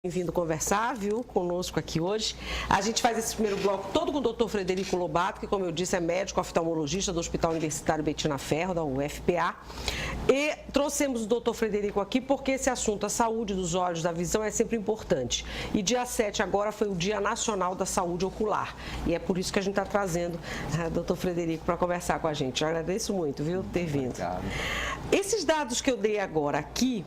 Vindo conversar, viu, conosco aqui hoje. A gente faz esse primeiro bloco todo com o Dr. Frederico Lobato, que, como eu disse, é médico oftalmologista do Hospital Universitário Betina Ferro, da UFPA. E trouxemos o Dr. Frederico aqui porque esse assunto, a saúde dos olhos, da visão, é sempre importante. E dia 7 agora foi o Dia Nacional da Saúde Ocular. E é por isso que a gente está trazendo o Dr. Frederico para conversar com a gente. Eu agradeço muito, viu, ter vindo. Obrigado. Esses dados que eu dei agora aqui,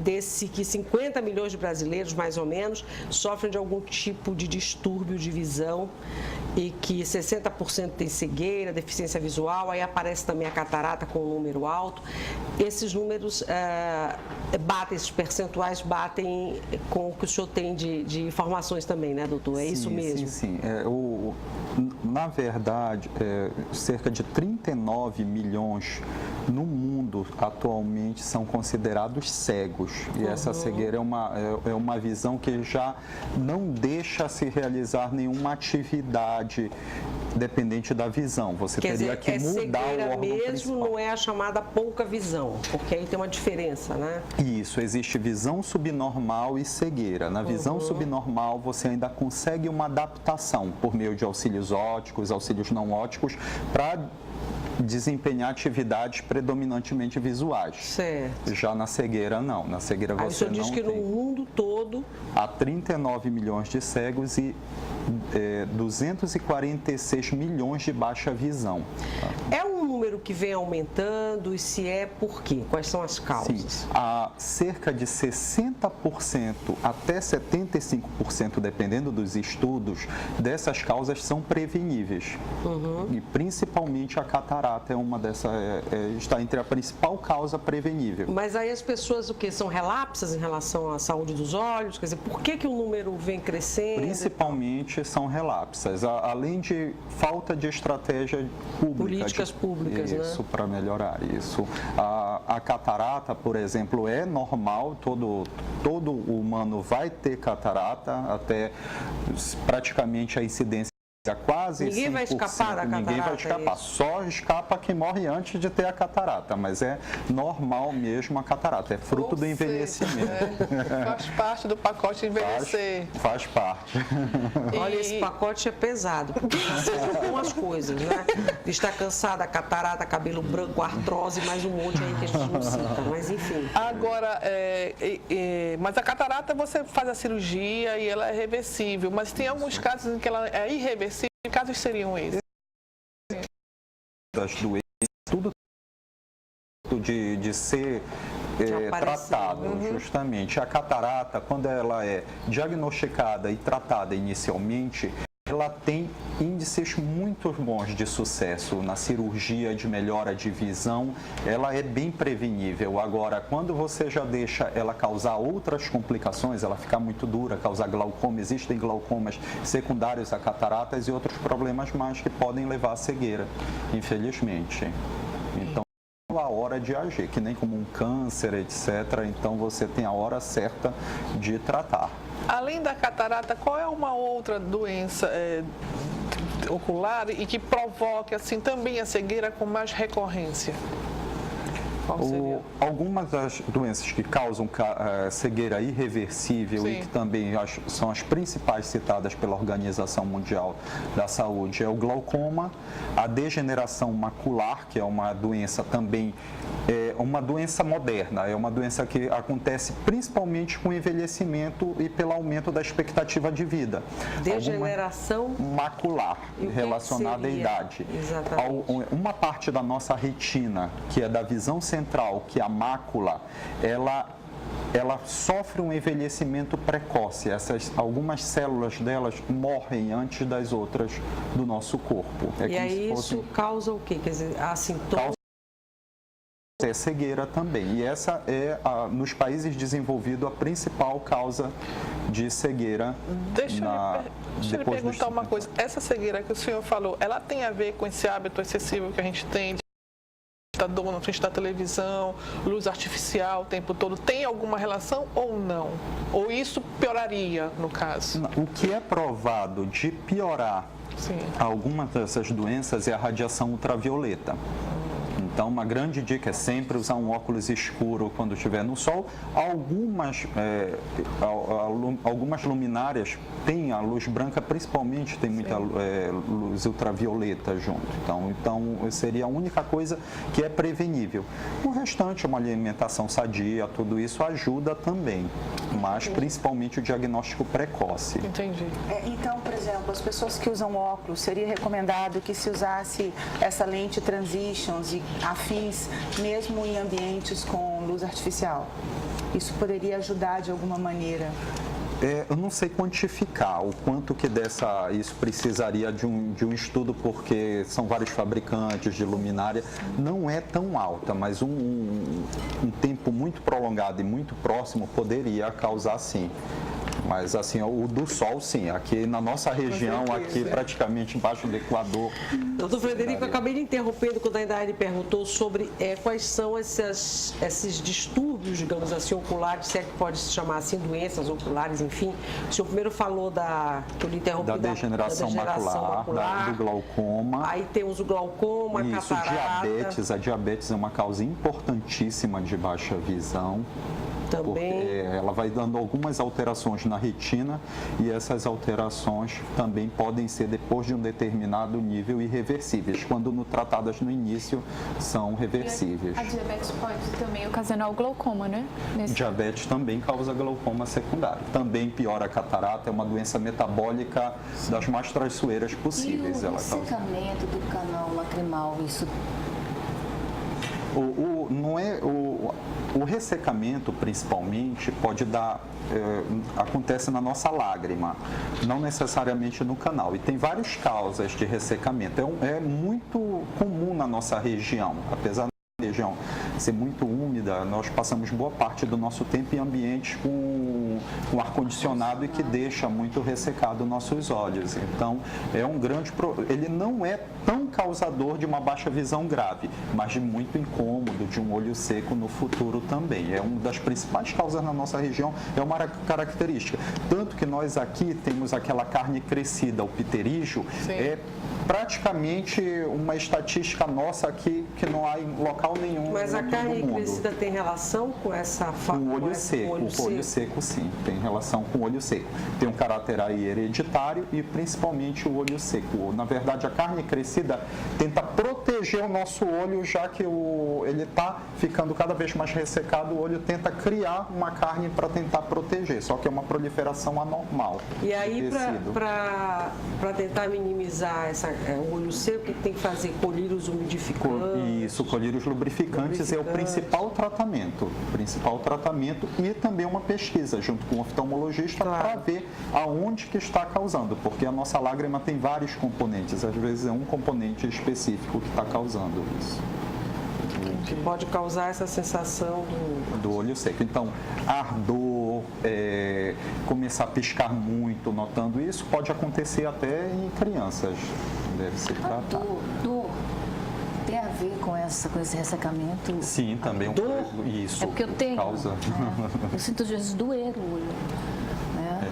desse que 50 milhões de brasileiros, mais ou menos, sofrem de algum tipo de distúrbio de visão e que 60% tem cegueira, deficiência visual, aí aparece também a catarata com um número alto. Esses números batem, esses percentuais batem com o que o senhor tem de informações também, né, doutor? É isso mesmo? Sim. Na verdade, cerca de 39 milhões no mundo atualmente são considerados cegos. E essa cegueira é uma visão que já não deixa se realizar nenhuma atividade dependente da visão. Você teria que mudar o órgão mesmo, principal. não é a chamada pouca visão, porque aí tem uma diferença, né? Isso, existe visão subnormal e cegueira. Na visão subnormal, você ainda consegue uma adaptação por meio de auxílios ópticos, auxílios não ópticos, para desempenhar atividades predominantemente visuais. Certo. Já na cegueira, não. Na cegueira você não tem. Aí o senhor diz que no mundo todo há 39 milhões de cegos e 246 milhões de baixa visão. É um número que vem aumentando e se é por quê? Quais são as causas? Sim, há cerca de 60% até 75%, dependendo dos estudos, dessas causas são preveníveis. E principalmente a catarata é uma dessas, está entre a principal causa prevenível. Mas aí as pessoas, o quê? São relapsas em relação à saúde dos olhos? Quer dizer, por que o número vem crescendo? Principalmente são relapsas, além de falta de estratégia pública. Políticas públicas, né? Isso, para melhorar isso. A catarata, por exemplo, é normal, todo humano vai ter catarata, até praticamente a incidência quase 100%. Ninguém vai escapar da catarata. Ninguém vai escapar. Só escapa quem morre antes de ter a catarata, mas é normal mesmo a catarata, é fruto do envelhecimento. Faz parte do pacote envelhecer. Faz parte. Olha, esse pacote é pesado, porque são algumas coisas, né? Está cansada, catarata, cabelo branco, artrose, mais um monte aí que a gente não cita, mas enfim. Agora, mas a catarata você faz a cirurgia e ela é reversível, mas tem alguns casos em que ela é irreversível. Que casos seriam esses? Das doenças, tudo de ser tratado, justamente. A catarata, quando ela é diagnosticada e tratada inicialmente, ela tem índices muito bons de sucesso na cirurgia de melhora de visão, ela é bem prevenível. Agora, quando você já deixa ela causar outras complicações, ela ficar muito dura, causar glaucoma, existem glaucomas secundários a cataratas e outros problemas mais que podem levar à cegueira, infelizmente. Então, a hora de agir, que nem como um câncer, etc. Então, você tem a hora certa de tratar. Além da catarata, qual é uma outra doença ocular e que provoque assim também a cegueira com mais recorrência? Qual seria? Algumas das doenças que causam cegueira irreversível Sim. e que também são as principais citadas pela Organização Mundial da Saúde é o glaucoma, a degeneração macular, que é uma doença também, uma doença moderna, é uma doença que acontece principalmente com o envelhecimento e pelo aumento da expectativa de vida. Degeneração macular, relacionada à idade. Exatamente. Uma parte da nossa retina, que é da visão central, que é a mácula, ela sofre um envelhecimento precoce. Algumas células delas morrem antes das outras do nosso corpo. E aí isso causa o quê? Quer dizer, há sintomas? É cegueira também. E essa é, nos países desenvolvidos, a principal causa de cegueira. Deixa eu lhe perguntar uma coisa. Essa cegueira que o senhor falou, ela tem a ver com esse hábito excessivo que a gente tem de computador na frente da televisão, luz artificial o tempo todo? Tem alguma relação ou não? Ou isso pioraria, no caso? O que é provado de piorar algumas dessas doenças é a radiação ultravioleta. Então, uma grande dica é sempre usar um óculos escuro quando estiver no sol. Algumas luminárias têm a luz branca, principalmente tem muita luz ultravioleta junto. Então, seria a única coisa que é prevenível. O restante, uma alimentação sadia, tudo isso ajuda também, mas principalmente o diagnóstico precoce. Entendi. Então, por exemplo, as pessoas que usam óculos, seria recomendado que se usasse essa lente Transitions e afins, mesmo em ambientes com luz artificial? Isso poderia ajudar de alguma maneira? Eu não sei quantificar o quanto que isso precisaria de um estudo, porque são vários fabricantes de luminária, não é tão alta, mas um tempo muito prolongado e muito próximo poderia causar sim. Mas assim, o do sol sim, aqui na nossa região, aqui praticamente embaixo do Equador. Doutor Frederico, eu acabei de interrompendo quando a Indaiane perguntou sobre quais são esses distúrbios, digamos assim, oculares, se é que pode se chamar assim, doenças oculares, enfim. O senhor primeiro falou que eu lhe interrompi, da degeneração macular, do glaucoma. Aí temos o glaucoma, a catarata. A diabetes é uma causa importantíssima de baixa visão. Também. Porque ela vai dando algumas alterações na retina e essas alterações também podem ser, depois de um determinado nível, irreversíveis. Quando tratadas no início, são reversíveis. A diabetes pode também ocasionar o glaucoma, né? Diabetes também causa glaucoma secundário. Também piora a catarata, é uma doença metabólica das mais traiçoeiras possíveis. E o ressecamento do canal lacrimal, isso... O ressecamento, principalmente, pode acontece na nossa lágrima, não necessariamente no canal. E tem várias causas de ressecamento. É muito comum na nossa região, apesar da região ser muito úmida, nós passamos boa parte do nosso tempo em ambientes com ar-condicionado e que deixa muito ressecado nossos olhos. Então, ele não é tão causador de uma baixa visão grave, mas de muito incômodo, de um olho seco no futuro também. É uma das principais causas na nossa região, é uma característica. Tanto que nós aqui temos aquela carne crescida, o pterígio, é praticamente uma estatística nossa aqui que não há em local nenhum. Mas a carne crescida tem relação com essa com o olho seco? O olho seco, sim, tem relação com o olho seco. Tem um caráter aí hereditário e principalmente o olho seco. Na verdade, a carne crescida tenta proteger o nosso olho, já que ele está ficando cada vez mais ressecado, o olho tenta criar uma carne para tentar proteger, só que é uma proliferação anormal. E aí, para tentar minimizar o olho seco, o que tem que fazer? Colírios umidificantes? Isso, colírios lubrificantes é o principal tratamento. E também uma pesquisa junto com o oftalmologista para ver aonde que está causando, porque a nossa lágrima tem vários componentes, às vezes é um componente específico que está causando isso. Que pode causar essa sensação do olho seco. Então, ardor, começar a piscar muito, notando isso, pode acontecer até em crianças. Deve ser tratado. Dor tem a ver com esse ressecamento? Sim, também. Isso. É porque eu tenho. Causa. Eu sinto às vezes doer o olho. Né?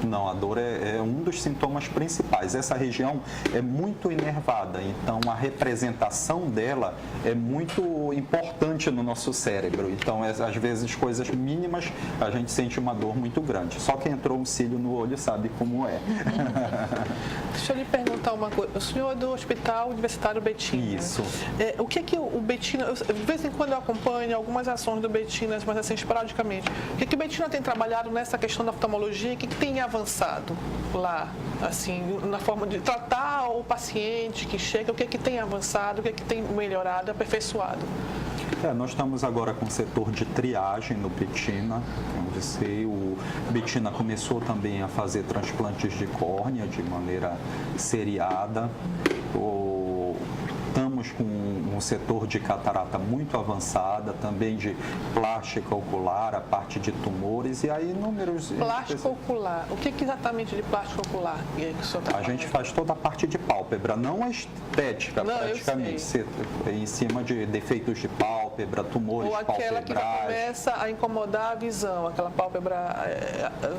Não, a dor é um dos sintomas principais. Essa região é muito inervada, então a representação dela é muito importante no nosso cérebro. Então, às vezes, coisas mínimas, a gente sente uma dor muito grande. Só quem entrou um cílio no olho sabe como é. Deixa eu lhe perguntar uma coisa. O senhor é do Hospital Universitário Betina. Isso. O que o Betina... De vez em quando eu acompanho algumas ações do Betina, mas assim, esporadicamente. O que o Betina tem trabalhado nessa questão da oftalmologia? O que tem avançado lá, assim, na forma de tratar o paciente que chega? O que tem avançado? O que tem melhorado, aperfeiçoado? Nós estamos agora com o setor de triagem no Betina. Onde sei, o Betina começou também a fazer transplantes de córnea de maneira seriada. Estamos com um setor de catarata muito avançada, também de plástica ocular, a parte de tumores, e aí inúmeros... Plástico ocular. O que exatamente de plástico ocular que o senhor está falando? A gente faz toda a parte de pálpebra, não a estética, praticamente, em cima de defeitos de pálpebra, pálpebra, tumores Ou aquela que já palpebrais. começa a incomodar a visão, aquela pálpebra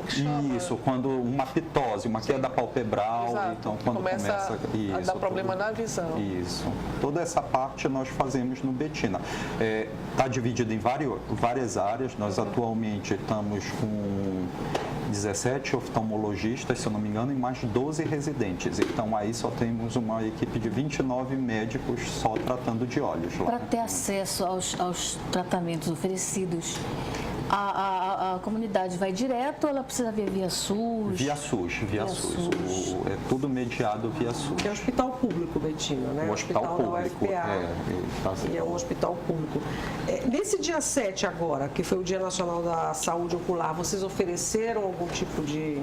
que chama... Isso, quando uma pitose, uma queda palpebral, Exato. então quando começa a dar problema na visão. Isso. Toda essa parte nós fazemos no Betina. Está dividido em várias áreas. Nós atualmente estamos com 17 oftalmologistas, se eu não me engano, e mais 12 residentes. Então aí só temos uma equipe de 29 médicos só tratando de olhos lá. Para ter acesso aos tratamentos oferecidos, a comunidade vai direto ou ela precisa ver via SUS? Via SUS. É tudo mediado via SUS. É um hospital público, Betina, né? O hospital público. Da UFPA. E é um hospital público. Nesse dia 7 agora, que foi o Dia Nacional da Saúde Ocular, vocês ofereceram algum tipo de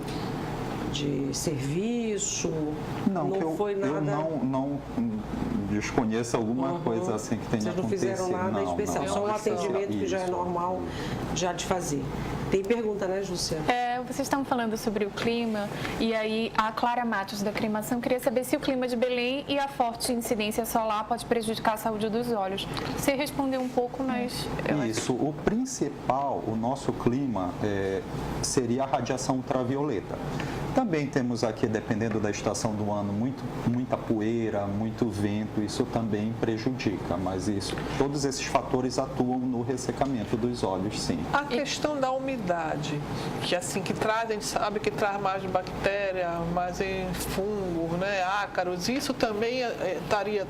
serviço? Não foi nada... eu não desconheço alguma coisa assim que tenha acontecido. Vocês não fizeram nada especial, só um atendimento que já é normal já de fazer. Tem pergunta, né, Júcia? Vocês estão falando sobre o clima e aí a Clara Matos da Cremação queria saber se o clima de Belém e a forte incidência solar pode prejudicar a saúde dos olhos. Você respondeu um pouco, mas... Isso, o principal, o nosso clima seria a radiação ultravioleta. Também temos aqui, dependendo da estação do ano, muita poeira, muito vento, isso também prejudica, mas todos esses fatores atuam no ressecamento dos olhos, sim. A questão da umidade, que assim que traz, a gente sabe que traz mais bactéria, mais fungo, né, ácaros, isso também traria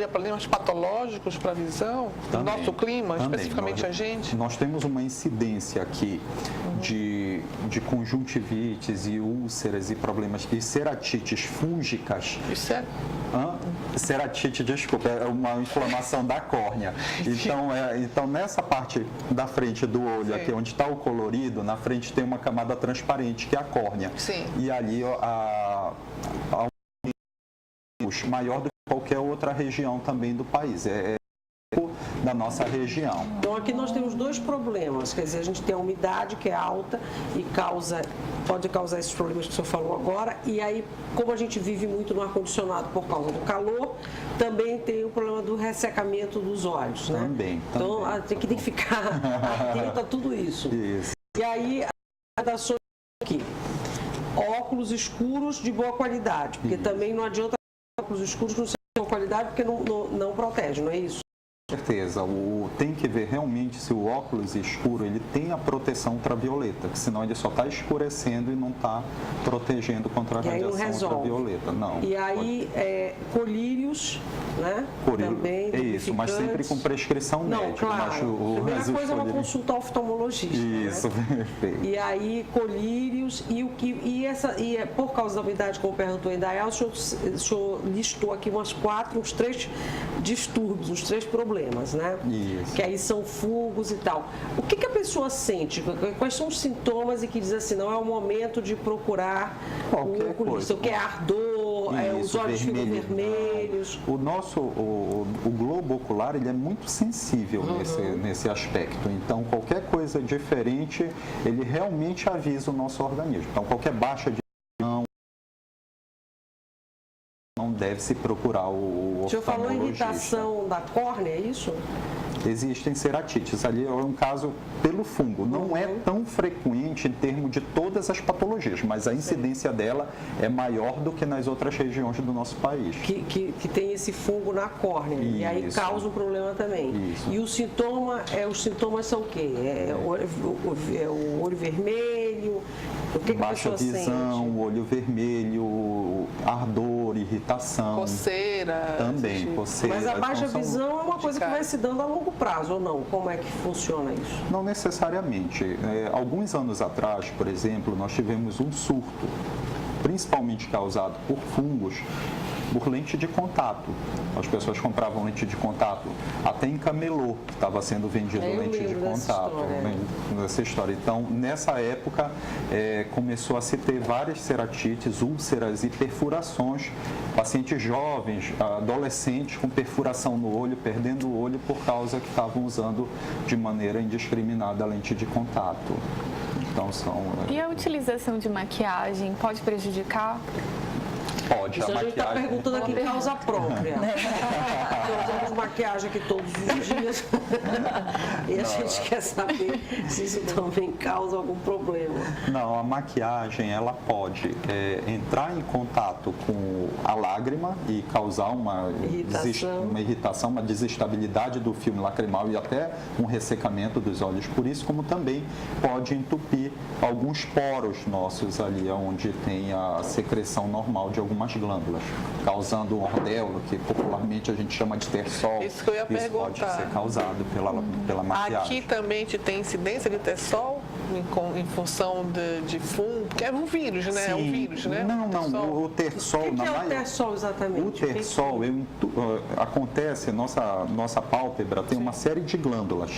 problemas patológicos para a visão, do nosso clima, especificamente a gente? Nós temos uma incidência aqui de conjuntivites e úlceras e problemas, e ceratites fúngicas. Isso é? Ceratite, desculpa, é uma inflamação da córnea. Então, nessa parte da frente do olho, aqui onde está o colorido, na frente tem uma camada transparente, que é a córnea. Sim. E ali a maior do que qualquer outra região também do país. Da nossa região. Então aqui nós temos dois problemas, quer dizer, a gente tem a umidade que é alta e pode causar esses problemas que o senhor falou agora, e aí como a gente vive muito no ar-condicionado por causa do calor, também tem o problema do ressecamento dos olhos, né? Também. Então tem que ficar atento a tudo isso. Isso. E aí as recomendações aqui, óculos escuros de boa qualidade, porque também não adianta óculos escuros que não são de boa qualidade porque não protege, não é isso? Com certeza, tem que ver realmente se o óculos escuro ele tem a proteção ultravioleta, que senão ele só está escurecendo e não está protegendo contra a radiação ultravioleta. Não. E aí, colírios, né? Também é isso, mas sempre com prescrição médica. Claro. Primeira coisa é uma consulta ao oftalmologista. Isso, né? Perfeito. E aí, colírios, e por causa da umidade, como perguntou em Dayal, o senhor listou aqui uns 3 distúrbios, uns 3 problemas. Né? Isso. Que aí são fungos e tal. O que a pessoa sente? Quais são os sintomas e que diz assim, não é o momento de procurar qualquer oculista? O que é ardor, os olhos ficam vermelhos? O globo ocular ele é muito sensível nesse aspecto. Então, qualquer coisa diferente, ele realmente avisa o nosso organismo. Então, qualquer baixa de não deve se procurar o oftalmologista. O senhor falou irritação da córnea, é isso? Existem ceratites. Ali é um caso pelo fungo. Não é tão frequente em termos de todas as patologias, mas a incidência dela é maior do que nas outras regiões do nosso país. Que tem esse fungo na córnea. Isso. E aí causa um problema também. Isso. E os sintomas são o quê? O olho vermelho? O que baixa a pessoa visão, sente? olho vermelho, ardor, irritação. Coceira. Também, coceira. Mas a baixa visão é uma coisa que vai se dando a longo prazo, ou não? Como é que funciona isso? Não necessariamente. Alguns anos atrás, por exemplo, nós tivemos um surto, principalmente causado por fungos, por lente de contato. As pessoas compravam lente de contato até em camelô, que estava sendo vendido lente de contato. Nessa história. Então, nessa época, começou a se ter várias ceratites, úlceras e perfurações. Pacientes jovens, adolescentes com perfuração no olho, perdendo o olho por causa que estavam usando de maneira indiscriminada a lente de contato. Então, E a utilização de maquiagem pode prejudicar? Pode, Isso a gente está perguntando aqui em causa própria. Nós usamos maquiagem aqui todos os dias e a gente quer saber se isso também causa algum problema. Não, a maquiagem ela pode entrar em contato com a lágrima e causar uma irritação, uma desestabilidade do filme lacrimal e até um ressecamento dos olhos. Por isso, como também pode entupir alguns poros nossos ali, onde tem a secreção normal de algumas glândulas, causando um ordelo, que popularmente a gente chama de tersol. Isso que eu ia perguntar. Pode ser causado pela maquiagem. Aqui também tem incidência de tersol em função de fungo, que é um vírus, né? Sim. É um vírus, né? Não, o tersol... O que é o tersol exatamente? O tersol acontece, nossa pálpebra tem uma série de glândulas.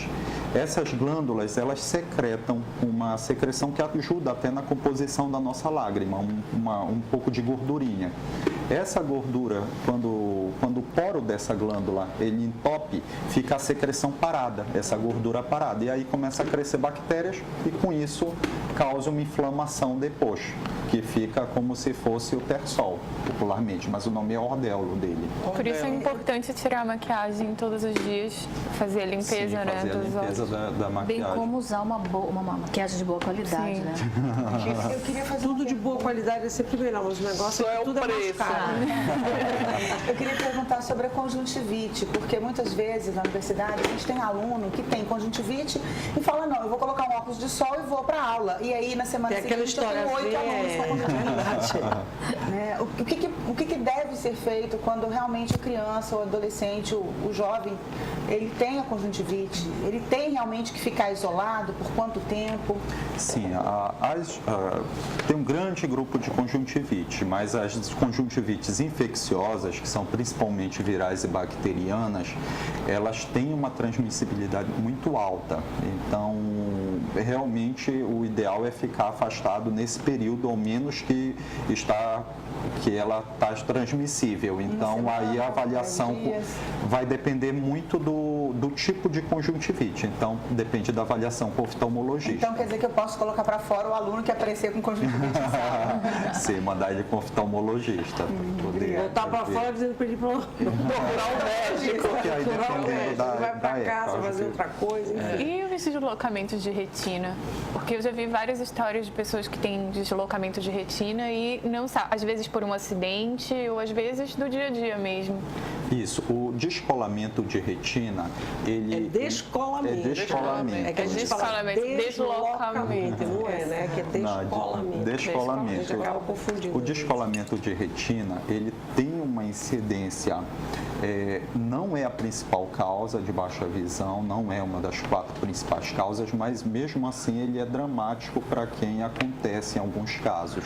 Essas glândulas, elas secretam uma secreção que ajuda até na composição da nossa lágrima, um pouco de gordurinha. Essa gordura, quando o poro dessa glândula ele entope, fica a secreção parada, essa gordura parada. E aí começa a crescer bactérias e com isso causa uma inflamação depois, que fica como se fosse o tersol, popularmente, mas o nome é ordelo dele. Por isso é importante tirar a maquiagem todos os dias, fazer a limpeza, Sim, né, fazer a dos limpeza olhos. da maquiagem. Bem como usar uma maquiagem de boa qualidade, Sim. né? Eu queria fazer Tudo de boa qualidade é sempre melhor, mas o negócio Só é é que o tudo é mais preço. caro. Eu queria perguntar sobre a conjuntivite, porque muitas vezes na universidade a gente tem aluno que tem conjuntivite e fala, não, eu vou colocar um óculos de sol e vou para aula. E aí na semana Tem aquela seguinte eu história, tenho 8 alunos com conjuntivite. Né? O que deve ser feito quando realmente a criança, o adolescente, o jovem, ele tem a conjuntivite? Ele tem realmente que ficar isolado? Por quanto tempo? Sim, tem um grande grupo de conjuntivite, mas as conjuntivites infecciosas, que são principalmente virais e bacterianas, elas têm uma transmissibilidade muito alta. Então, realmente, o ideal é ficar afastado nesse período, ao menos que ela está transmissível. Então, aí a avaliação vai depender muito do tipo de conjuntivite. Então, depende da avaliação com o oftalmologista. Então quer dizer que eu posso colocar para fora o aluno que aparecer com conjuntivite na sala? Sim, mandar ele com o oftalmologista. Botar para fora dizendo para ele procurar um médico. Porque aí dependendo vai para casa época, fazer outra coisa. Enfim. E esses deslocamentos de retina? Porque eu já vi várias histórias de pessoas que têm deslocamento de retina e não sabem, às vezes por um acidente ou às vezes do dia a dia mesmo. Isso, o descolamento de retina, ele... É descolamento. É descolamento. É que a gente fala deslocamento, não é, né? Que é descolamento. Descolamento. A gente acaba confundindo. O descolamento de retina, ele tem uma incidência, não é a principal causa de baixa visão, não é uma das 4 principais causas, mas mesmo assim ele é dramático para quem acontece em alguns casos.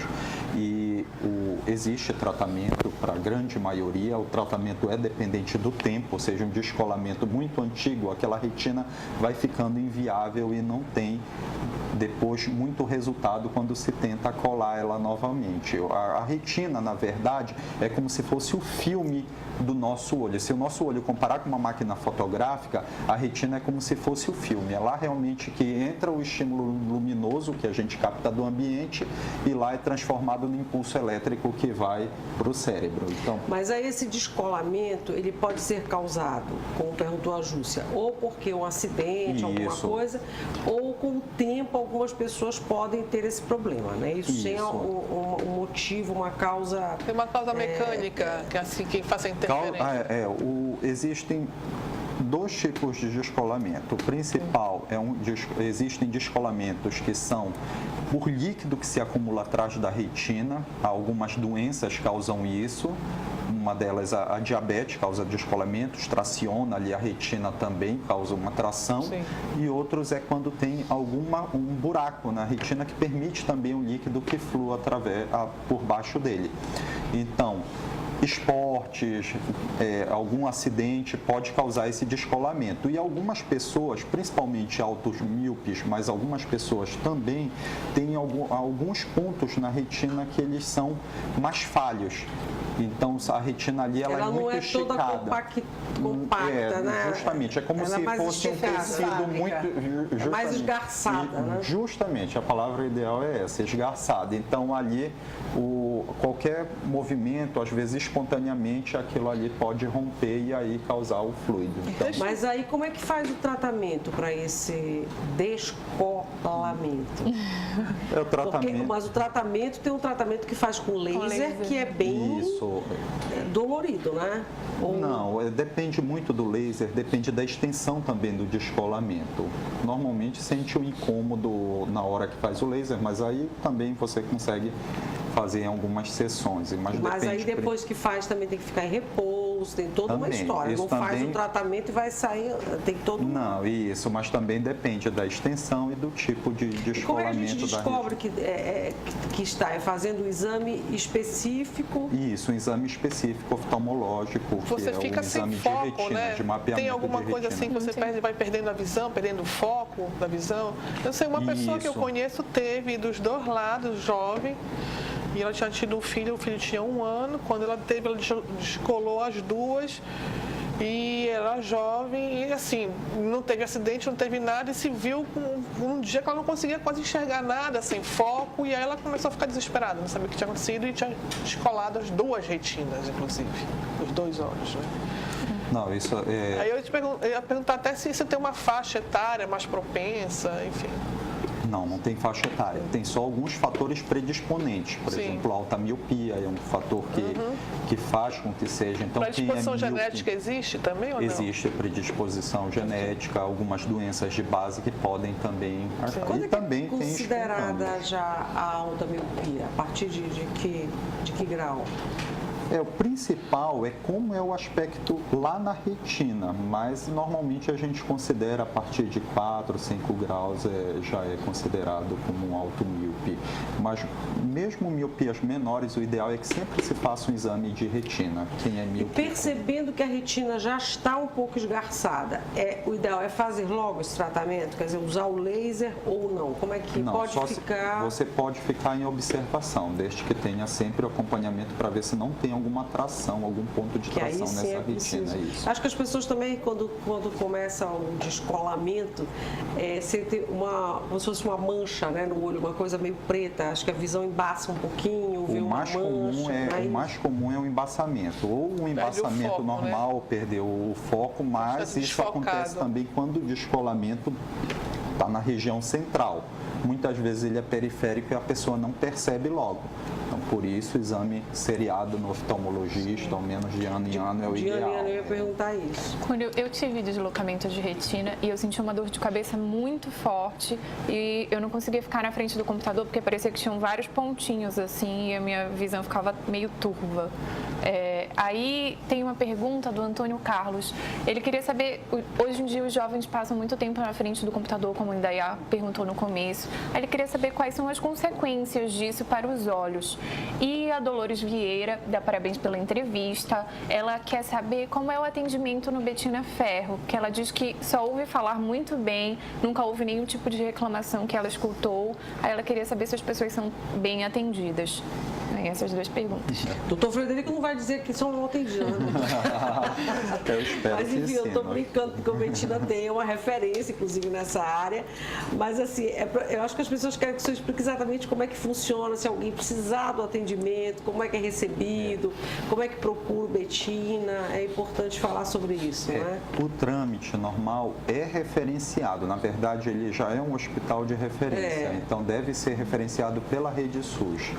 E existe tratamento para a grande maioria, o tratamento é dependente do tempo, ou seja, um descolamento muito antigo, aquela retina vai ficando inviável e não tem depois muito resultado quando se tenta colar ela novamente. A retina, na verdade, é como se fosse o filme do nosso olho. Se o nosso olho comparar com uma máquina fotográfica, a retina é como se fosse o filme. É lá realmente que entra o estímulo luminoso que a gente capta do ambiente e lá é transformado no impulso elétrico que vai para o cérebro. Então, mas aí esse descolamento, ele pode ser causado, como perguntou a Júcia, ou porque um acidente, alguma coisa, ou com o tempo algumas pessoas podem ter esse problema, né? Isso tem um motivo, uma causa... Tem uma causa mecânica, que assim, que faça interferência. Existem 2 tipos de descolamento. O principal existem descolamentos que são por líquido que se acumula atrás da retina. Algumas doenças causam isso. Uma delas, a diabetes, causa descolamentos, traciona ali a retina também, causa uma tração. Sim. E outros é quando tem um buraco na retina que permite também o líquido que flua por baixo dele. Então, esportes, algum acidente pode causar esse descolamento. E algumas pessoas, principalmente altos míopes, mas algumas pessoas também têm alguns pontos na retina que eles são mais falhos. Então, a retina ali ela é muito esticada. Ela não é toda compacta, né? Justamente, é como ela se fosse um tecido muito... É mais esgarçada, né? Justamente, a palavra ideal é essa, esgarçada. Então, ali, qualquer movimento, às vezes espontaneamente, aquilo ali pode romper e aí causar o fluido. Então, mas aí, como é que faz o tratamento para esse descolamento? O tratamento... Mas o tratamento tem um tratamento que faz com laser, que é bem... Isso. dolorido, né? Não, depende muito do laser, depende da extensão também do descolamento. Normalmente sente um incômodo na hora que faz o laser, mas aí também você consegue fazer em algumas sessões. Mas aí depois que faz também tem que ficar em repouso, tem toda uma história. Não faz o tratamento e vai sair, tem todo Não, isso, mas também depende da extensão e do tipo de descolamento. E como é que a gente descobre que está fazendo um exame específico? Isso, um exame específico oftalmológico, você que fica é um sem exame foco, de retina, né? de mapeamento. Tem alguma coisa assim que você vai perdendo a visão, perdendo o foco da visão? Eu sei, uma pessoa que eu conheço teve dos dois lados, jovem, e ela tinha tido um filho, o filho tinha 1 ano. Quando ela teve, ela descolou as duas. E era jovem e assim, não teve acidente, não teve nada e se viu um dia que ela não conseguia quase enxergar nada, sem foco, e aí ela começou a ficar desesperada, não sabia o que tinha acontecido e tinha descolado as 2 retinas, inclusive, os 2 olhos, né? Não, isso é... Aí eu ia perguntar até se tem uma faixa etária mais propensa, enfim. Não tem faixa etária. Tem só alguns fatores predisponentes. Por exemplo, a alta miopia é um fator que faz com que seja. Então, predisposição genética existe também ou não? Existe predisposição genética, algumas doenças de base que podem também... Quando é considerada já a alta miopia? A partir de que grau? O principal é como é o aspecto lá na retina, mas normalmente a gente considera a partir de 4, 5 graus já é considerado como um alto míope. Mas mesmo miopias menores, o ideal é que sempre se faça um exame de retina. Quem é míope. E percebendo que a retina já está um pouco esgarçada, o ideal é fazer logo esse tratamento? Quer dizer, usar o laser ou não? Como é que não, pode ficar? Você pode ficar em observação, desde que tenha sempre o acompanhamento para ver se não tem alguma tração, algum ponto de tração nessa retina. Isso. Acho que as pessoas também, quando começa o descolamento, sentem como se fosse uma mancha, né, no olho, uma coisa meio preta. Acho que a visão embaça um pouquinho, vê uma mancha. O mais comum é o embaçamento. Ou um embaçamento foco, normal, né? Perdeu o foco, mas isso acontece também quando o descolamento está na região central. Muitas vezes ele é periférico e a pessoa não percebe logo. Então, por isso, o exame seriado no oftalmologista, ao menos de ano em ano, é o ideal. De ano em ano eu ia perguntar isso. Quando eu tive deslocamento de retina e eu senti uma dor de cabeça muito forte e eu não conseguia ficar na frente do computador porque parecia que tinham vários pontinhos assim e a minha visão ficava meio turva. Aí tem uma pergunta do Antônio Carlos. Ele queria saber, hoje em dia os jovens passam muito tempo na frente do computador, como o Indaiá perguntou no começo. Aí ele queria saber quais são as consequências disso para os olhos. E a Dolores Vieira, dá parabéns pela entrevista, ela quer saber como é o atendimento no Bettina Ferro, que ela diz que só ouve falar muito bem, nunca houve nenhum tipo de reclamação que ela escutou. Aí ela queria saber se as pessoas são bem atendidas. Essas 2 perguntas. Doutor Frederico não vai dizer que são atendidas, né? Eu espero. Mas enfim, que eu estou sim, brincando porque o Bettina tem uma referência, inclusive, nessa área. Mas assim, eu acho que as pessoas querem que você explique exatamente como é que funciona, se alguém precisar do atendimento, como é que é recebido, como é que procura o Bettina. É importante falar sobre isso, né? O trâmite normal é referenciado. Na verdade, ele já é um hospital de referência. Então, deve ser referenciado pela rede SUS.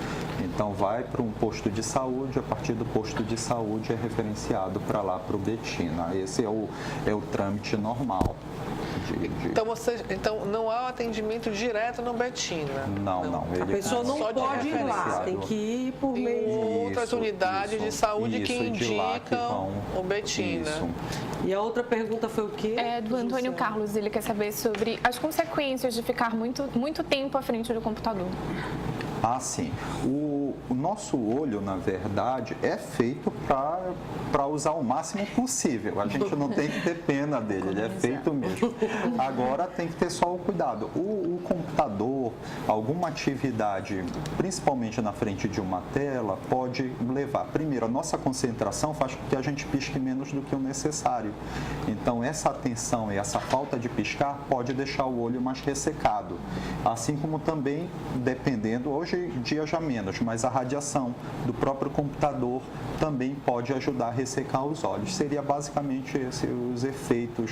Então, vai para um posto de saúde, a partir do posto de saúde é referenciado para lá, para o Bettina. Esse é o trâmite normal. Então, não há atendimento direto no Bettina? Não. A pessoa não pode ir lá, tem que ir por meio de outras unidades de saúde que indicam o Bettina. Isso. E a outra pergunta foi o quê? Do Antônio Carlos, ele quer saber sobre as consequências de ficar muito tempo à frente do computador. Ah, sim. O nosso olho, na verdade, é feito para usar o máximo possível. A gente não tem que ter pena dele, ele é feito mesmo. Agora tem que ter só o cuidado. O computador, alguma atividade, principalmente na frente de uma tela, pode levar. Primeiro, a nossa concentração faz com que a gente pisque menos do que o necessário. Então, essa atenção e essa falta de piscar pode deixar o olho mais ressecado. Assim como também, dependendo, hoje em dia já menos, mas a radiação do próprio computador também pode ajudar a ressecar os olhos. Seria basicamente esses os efeitos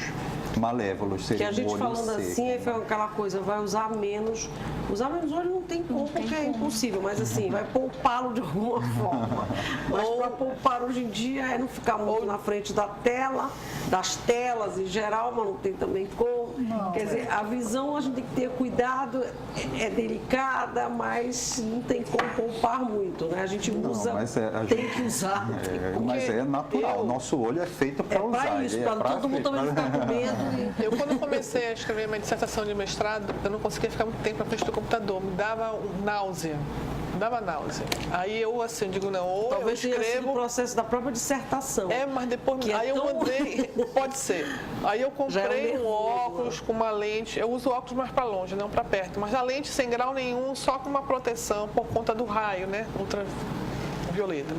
malévolos. Que a gente falando assim, foi aquela coisa, vai usar menos o olho não tem como, porque é impossível, mas assim, vai poupá-lo de alguma forma. Mas para poupar hoje em dia é não ficar muito na frente da tela, das telas em geral, mas não tem também como. Quer dizer, a visão a gente tem que ter cuidado, é delicada, mas não tem como poupar muito, né? A gente usa, tem que usar. Mas é natural, o nosso olho é feito para usar. Para isso, para todo mundo também ficar com medo. Eu, quando comecei a escrever minha dissertação de mestrado, eu não conseguia ficar muito tempo na frente do computador, me dava náusea. Aí eu, assim, digo, não, ou talvez eu escrevo... tenha sido o processo da própria dissertação. Mas depois... Aí eu mandei... Pode ser. Aí eu comprei um óculos com uma lente, eu uso óculos mais para longe, não para perto, mas a lente sem grau nenhum, só com uma proteção por conta do raio, né, ultravioleta.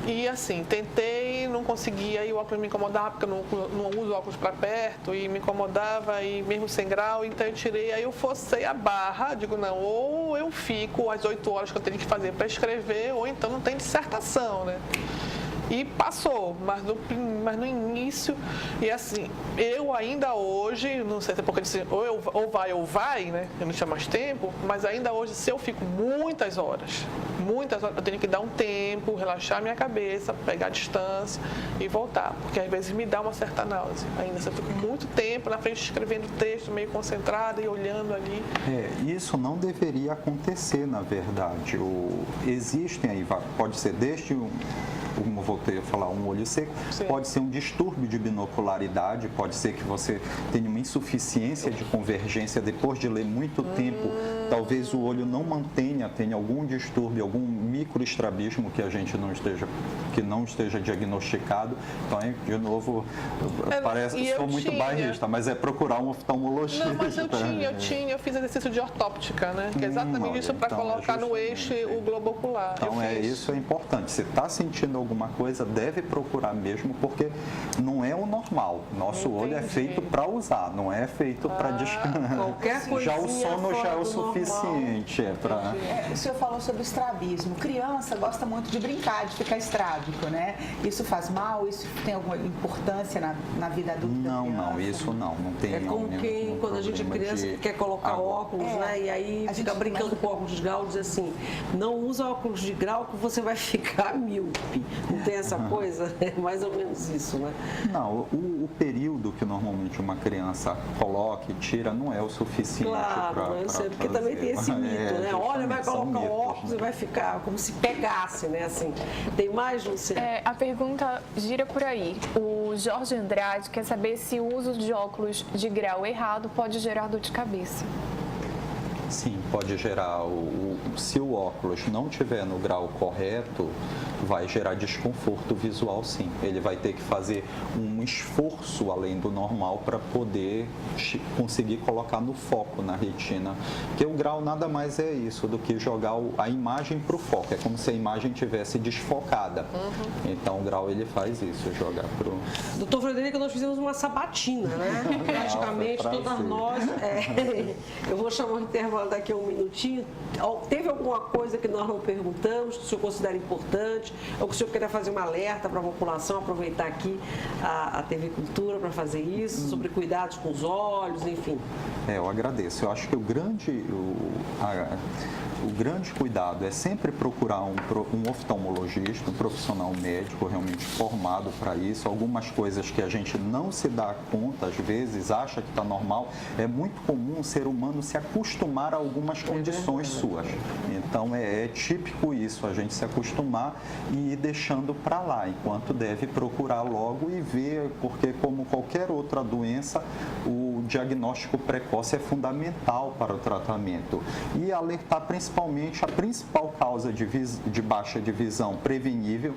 E assim, tentei, não conseguia, aí o óculos me incomodava, porque eu não uso óculos para perto, e me incomodava, e mesmo sem grau, então eu tirei, aí eu forcei a barra, digo, não, ou eu fico as 8 horas que eu tenho que fazer para escrever, ou então não tem dissertação, né? E passou, mas no início, e assim, eu ainda hoje, não sei se é porque eu disse, ou vai, né? Eu não tinha mais tempo, mas ainda hoje, se eu fico muitas horas, eu tenho que dar um tempo, relaxar minha cabeça, pegar a distância e voltar, porque às vezes me dá uma certa náusea. Ainda se eu fico muito tempo na frente escrevendo texto, meio concentrada e olhando ali. Isso não deveria acontecer, na verdade. Existem aí, pode ser desde como eu voltei a falar, um olho seco, sim, pode ser um distúrbio de binocularidade, pode ser que você tenha uma insuficiência de convergência depois de ler muito tempo, talvez o olho não mantenha, tenha algum distúrbio, algum microestrabismo que a gente não esteja diagnosticado. Então, de novo, parece, sou muito bairrista, mas é procurar um oftalmologista. Não, mas eu fiz exercício de ortóptica, né? Que é exatamente isso, para colocar no eixo o globo ocular. Então, isso é importante. Se está sentindo alguma coisa, deve procurar mesmo, porque não é o normal. Nosso olho é feito para usar, não é feito para descansar. Qualquer coisa. Já o sono já é o suficiente. O senhor falou sobre estrabismo. Criança gosta muito de brincar, de ficar estrábico, né? Isso faz mal? Isso tem alguma importância na vida adulta? Não, isso não tem. É como quem, quando a gente é criança, quer colocar óculos, né? E aí fica brincando com óculos de grau, diz assim, não usa óculos de grau que você vai ficar míope. Não tem essa coisa? É mais ou menos isso, né? Não, o período que normalmente uma criança coloca e tira não é o suficiente para eu sei, porque também tem esse mito, né? Olha, vai colocar o óculos, né? E vai ficar como se pegasse, né? Assim, tem mais, Luciana? A pergunta gira por aí. O Jorge Andrade quer saber se o uso de óculos de grau errado pode gerar dor de cabeça. Sim, pode gerar. Se o óculos não estiver no grau correto, vai gerar desconforto visual, sim. Ele vai ter que fazer um esforço além do normal para poder conseguir colocar no foco na retina. Porque o grau nada mais é isso do que jogar a imagem para o foco. É como se a imagem tivesse desfocada. Então o grau ele faz isso, jogar para o... Doutor Frederico, nós fizemos uma sabatina, né? Praticamente todas nós. Eu vou chamar o intervalo daqui a um minutinho. Teve alguma coisa que nós não perguntamos, que o senhor considera importante, ou que o senhor queira fazer um alerta para a população, aproveitar aqui a TV Cultura para fazer isso, sobre cuidados com os olhos, enfim? Eu agradeço. Eu acho que o grande cuidado é sempre procurar um oftalmologista, um profissional médico realmente formado para isso. Algumas coisas que a gente não se dá conta, às vezes, acha que está normal. É muito comum o ser humano se acostumar a algumas condições suas. Então, é típico isso, a gente se acostumar e ir deixando para lá, enquanto deve procurar logo e ver, porque como qualquer outra doença, o diagnóstico precoce é fundamental para o tratamento. E alertar principalmente principalmente a principal causa de baixa de visão prevenível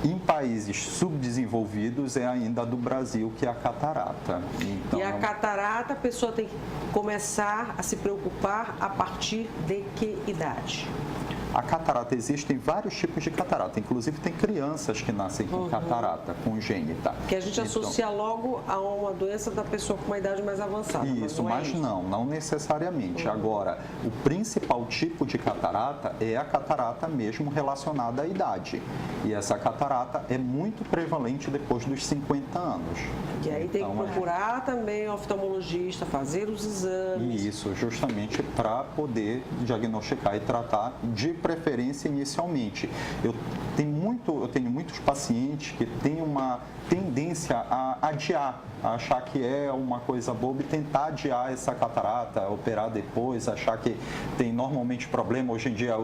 em países subdesenvolvidos é ainda a do Brasil, que é a catarata. Então, e a catarata, a pessoa tem que começar a se preocupar a partir de que idade? A catarata, existem vários tipos de catarata, inclusive tem crianças que nascem com catarata congênita. Que a gente associa logo a uma doença da pessoa com uma idade mais avançada. Isso, mas não necessariamente. Agora, o principal tipo de catarata é a catarata mesmo relacionada à idade. E essa catarata é muito prevalente depois dos 50 anos. E aí tem que procurar também o oftalmologista, fazer os exames. Isso, justamente para poder diagnosticar e tratar, de preferência inicialmente. Eu tenho muitos pacientes que têm uma tendência a adiar, a achar que é uma coisa boba e tentar adiar essa catarata, operar depois, achar que tem normalmente problema. Hoje em dia,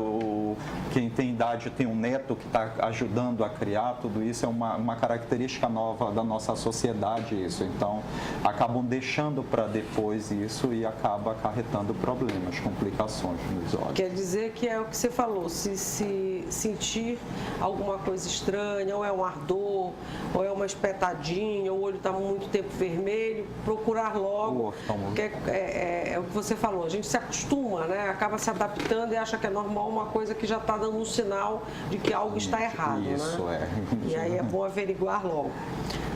quem tem idade tem um neto que está ajudando a criar, tudo isso é uma característica nova da nossa sociedade, isso. Então, acabam deixando para depois isso e acaba acarretando problemas, complicações nos olhos. Quer dizer que é o que você falou, se sentir alguma coisa estranha, ou é um ardor, ou é uma espetadinha, o olho está muito tempo vermelho, procurar logo. É o que você falou, a gente se acostuma, né? Acaba se adaptando e acha que é normal uma coisa que já está dando um sinal de que algo está errado, isso, né? E aí é bom averiguar logo.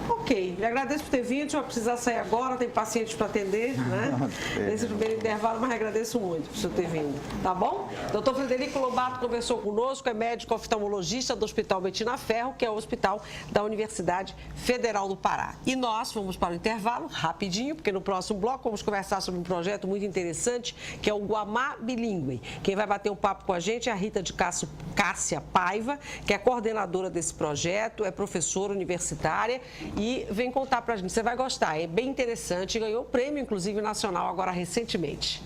Ok, lhe agradeço por ter vindo, a gente vai precisar sair agora, tem pacientes para atender, né? Nesse primeiro intervalo, mas agradeço muito por você ter vindo, tá bom? Dr. Frederico Lobato conversou conosco, é médico oftalmologista do Hospital Bettina Ferro, que é o hospital da Universidade Federal do Pará. E nós vamos para o intervalo, rapidinho, porque no próximo bloco vamos conversar sobre um projeto muito interessante, que é o Guamá Bilíngue. Quem vai bater um papo com a gente é a Rita de Cássia Paiva, que é coordenadora desse projeto, é professora universitária e vem contar pra gente. Você vai gostar, é bem interessante, ganhou prêmio, inclusive, nacional agora recentemente.